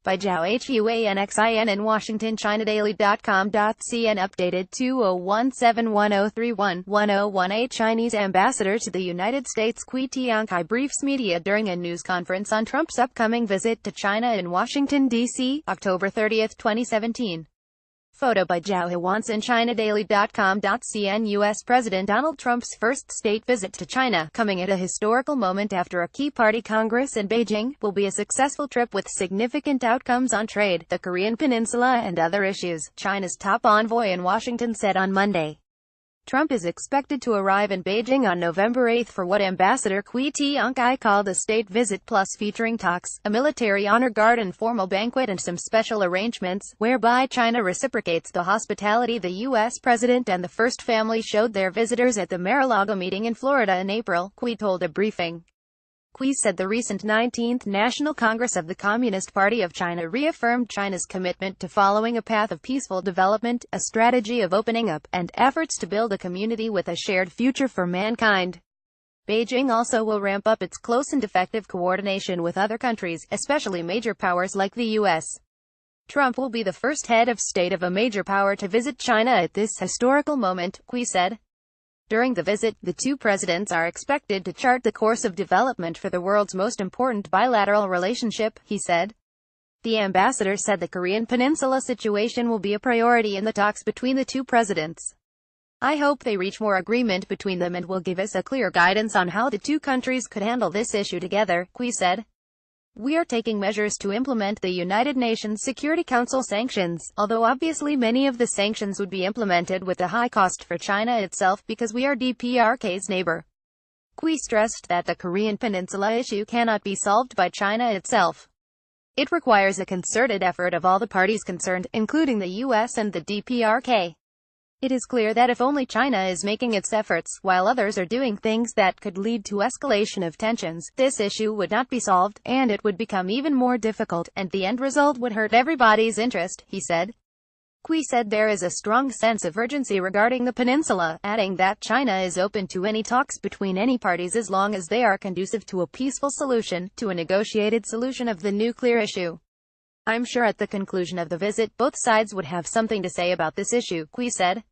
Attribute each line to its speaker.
Speaker 1: by ZHAO HUANXIN in Washington. ChinaDaily.com.cn updated 20171031-1018 Chinese ambassador to the United States Qui Tiankai briefs media during a news conference on Trump's upcoming visit to China in Washington, D.C., October 30, 2017. Photo by ZHAO HUANXIN. ChinaDaily.com.cn U.S. President Donald Trump's first state visit to China, coming at a historical moment after a key party congress in Beijing, will be a successful trip with significant outcomes on trade, the Korean Peninsula and other issues, China's top envoy in Washington said on Monday. Trump is expected to arrive in Beijing on November 8 for what Ambassador Qui Tiankai called a state visit plus featuring talks, a military honor guard and formal banquet and some special arrangements, whereby China reciprocates the hospitality the U.S. president and the first family showed their visitors at the Mar-a-Lago meeting in Florida in April, Qui told a briefing. Qui said the recent 19th National Congress of the Communist Party of China reaffirmed China's commitment to following a path of peaceful development, a strategy of opening up, and efforts to build a community with a shared future for mankind. Beijing also will ramp up its close and effective coordination with other countries, especially major powers like the U.S. Trump will be the first head of state of a major power to visit China at this historical moment, Qui said. During the visit, the two presidents are expected to chart the course of development for the world's most important bilateral relationship, he said. The ambassador said the Korean Peninsula situation will be a priority in the talks between the two presidents. I hope they reach more agreement between them and will give us a clear guidance on how the two countries could handle this issue together, Qui said. We are taking measures to implement the United Nations Security Council sanctions, although obviously many of the sanctions would be implemented with a high cost for China itself because we are DPRK's neighbor. Qui stressed that the Korean Peninsula issue cannot be solved by China itself. It requires a concerted effort of all the parties concerned, including the U.S. and the DPRK. It is clear that if only China is making its efforts, while others are doing things that could lead to escalation of tensions, this issue would not be solved, and it would become even more difficult, and the end result would hurt everybody's interest, he said. Qui said there is a strong sense of urgency regarding the peninsula, adding that China is open to any talks between any parties as long as they are conducive to a peaceful solution, to a negotiated solution of the nuclear issue. I'm sure at the conclusion of the visit, both sides would have something to say about this issue, Qui said.